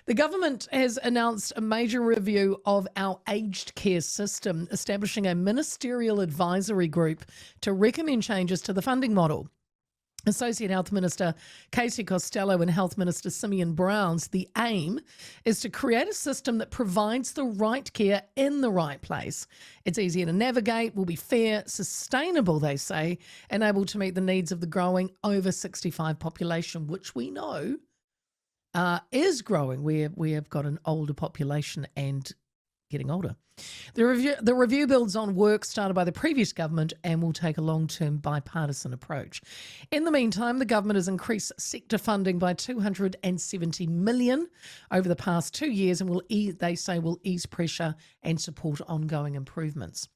The government has announced a major review of our aged care system, establishing a ministerial advisory group to recommend changes to the funding model. Associate Health Minister Casey Costello and Health Minister Simeon Brown's the aim is to create a system that provides the right care in the right place. It's easier to navigate, will be fair, sustainable, they say, and able to meet the needs of the growing over 65 population, which we know is growing. We have got an older population and getting older. The review builds on work started by the previous government and will take a long-term bipartisan approach. In the meantime, the government has increased sector funding by $270 million over the past 2 years and will ease pressure and support ongoing improvements.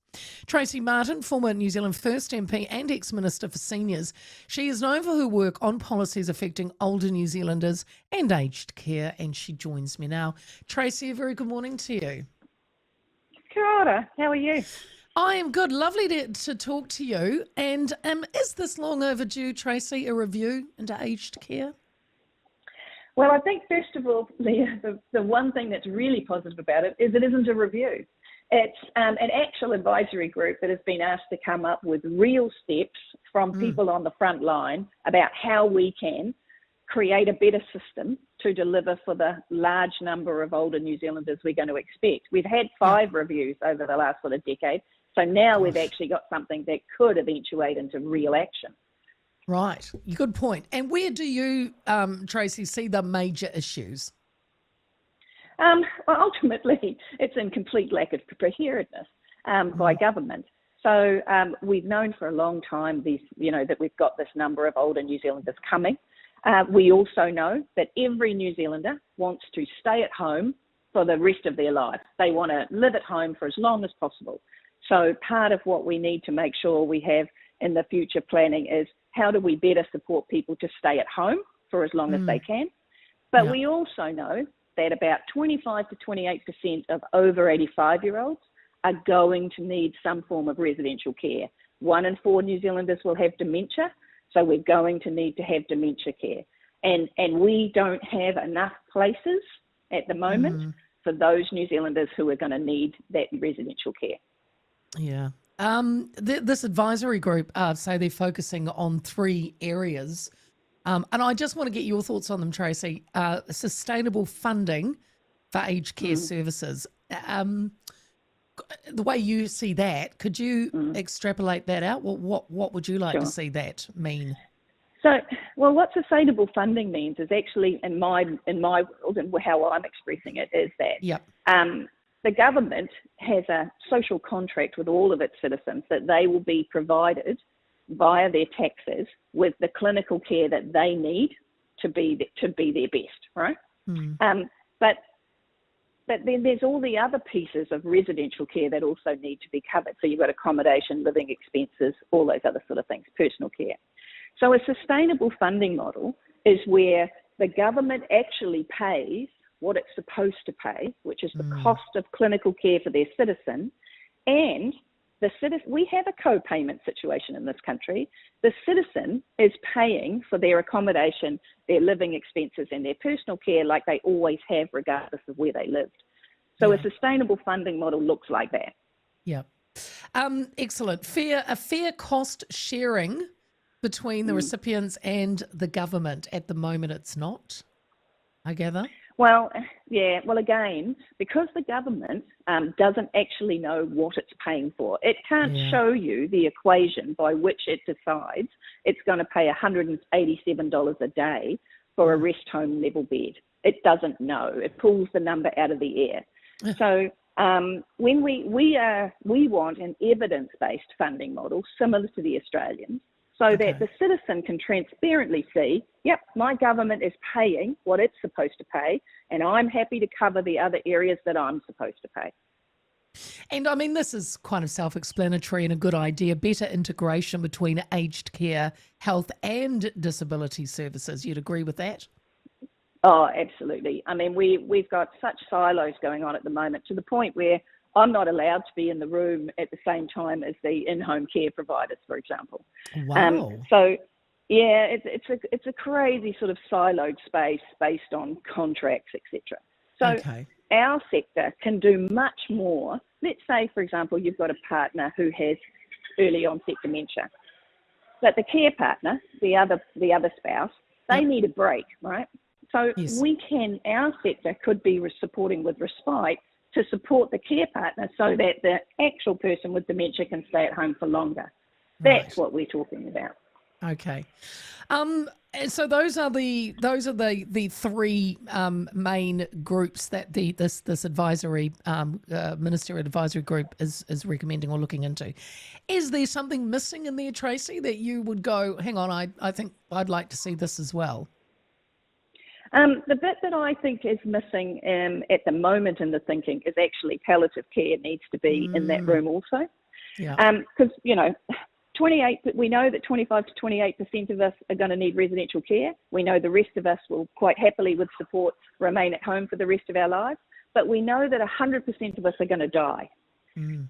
Tracey Martin, former New Zealand First MP and ex-Minister for Seniors, she is known for her work on policies affecting older New Zealanders and aged care, and she joins me now. Tracey, a very good morning to you. Kia ora. How are you? I am good. Lovely to talk to you. And is this long overdue, Tracey, a review into aged care? Well, I think, first of all, Leah, the one thing that's really positive about it is it isn't a review. It's an actual advisory group that has been asked to come up with real steps from people on the front line about how we can create a better system to deliver for the large number of older New Zealanders we're going to expect. We've had 5 reviews over the last sort of decade, so now we've actually got something that could eventuate into real action. Right, good point. And where do you, Tracey, see the major issues? Well, ultimately, it's in complete lack of preparedness by government. So we've known for a long time that we've got this number of older New Zealanders coming. We also know that every New Zealander wants to stay at home for the rest of their life. They want to live at home for as long as possible. So part of what we need to make sure we have in the future planning is how do we better support people to stay at home for as long as they can. But we also know that about 25 to 28% of over 85-year-olds are going to need some form of residential care. 1 in 4 New Zealanders will have dementia. So we're going to need to have dementia care. And we don't have enough places at the moment for those New Zealanders who are going to need that residential care. Yeah. This advisory group say they're focusing on 3 areas. And I just want to get your thoughts on them, Tracey. Sustainable funding for aged care services. The way you see that, could you extrapolate that out? What would you like to see that mean? So, well, what sustainable funding means is actually, in my world and how I'm expressing it, is that the government has a social contract with all of its citizens that they will be provided via their taxes with the clinical care that they need to be their best, right? But then there's all the other pieces of residential care that also need to be covered. So you've got accommodation, living expenses, all those other sort of things, personal care. So a sustainable funding model is where the government actually pays what it's supposed to pay, which is the cost of clinical care for their citizen, and we have a co-payment situation in this country. The citizen is paying for their accommodation, their living expenses, and their personal care like they always have, regardless of where they lived. So a sustainable funding model looks like that. Yeah. Excellent. A fair cost sharing between the recipients and the government. At the moment, it's not, I gather. Well, yeah. Well, again, because the government doesn't actually know what it's paying for, it can't show you the equation by which it decides it's going to pay $187 a day for a rest home level bed. It doesn't know. It pulls the number out of the air. So when we want an evidence-based funding model similar to the Australians, so that the citizen can transparently see, yep, my government is paying what it's supposed to pay, and I'm happy to cover the other areas that I'm supposed to pay. And I mean, this is kind of self-explanatory and a good idea, better integration between aged care, health and disability services. You'd agree with that? Oh, absolutely. I mean, we've got such silos going on at the moment to the point where I'm not allowed to be in the room at the same time as the in-home care providers, for example. Wow. So, yeah, it's a crazy sort of siloed space based on contracts, etc. So Okay. our sector can do much more. Let's say, for example, you've got a partner who has early onset dementia, but the care partner, the other spouse, they Yep. need a break, right? So Yes. our sector could be supporting with respite to support the care partner so that the actual person with dementia can stay at home for longer. Right. That's what we're talking about. Okay. And so those are the three main groups that this advisory ministerial advisory group is recommending or looking into. Is there something missing in there, Tracey, that you would go, hang on, I think I'd like to see this as well? The bit that I think is missing at the moment in the thinking is actually palliative care needs to be in that room also. Yeah. Because, 28, we know that 25 to 28% of us are going to need residential care. We know the rest of us will quite happily with support remain at home for the rest of our lives. But we know that 100% of us are going to die.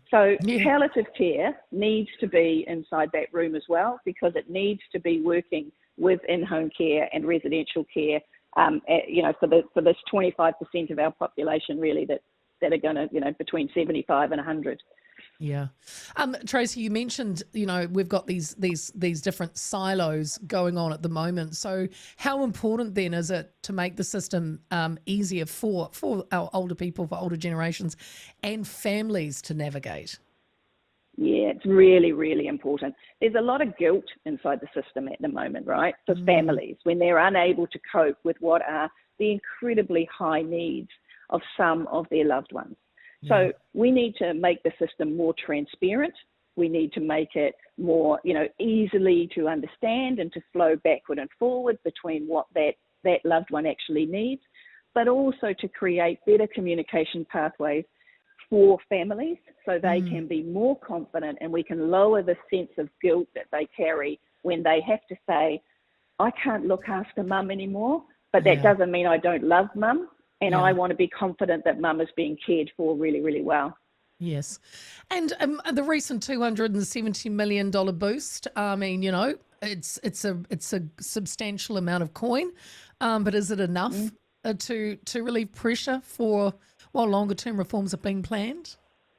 So palliative care needs to be inside that room as well, because it needs to be working with in-home care and residential care, for this 25% of our population really that are going to, between 75 and 100. Yeah. Tracey, you mentioned, we've got these different silos going on at the moment. So how important then is it to make the system easier for our older people, for older generations and families to navigate? Yeah, it's really, really important. There's a lot of guilt inside the system at the moment, right, for families when they're unable to cope with what are the incredibly high needs of some of their loved ones. So we need to make the system more transparent. We need to make it more, easily to understand and to flow backward and forward between what that loved one actually needs, but also to create better communication pathways for families so they can be more confident, and we can lower the sense of guilt that they carry when they have to say, I can't look after mum anymore, but that doesn't mean I don't love mum. And I want to be confident that mum is being cared for really, really well. Yes. And the recent $270 million boost, I mean, it's a substantial amount of coin, but is it enough to relieve pressure for while longer term reforms are being planned?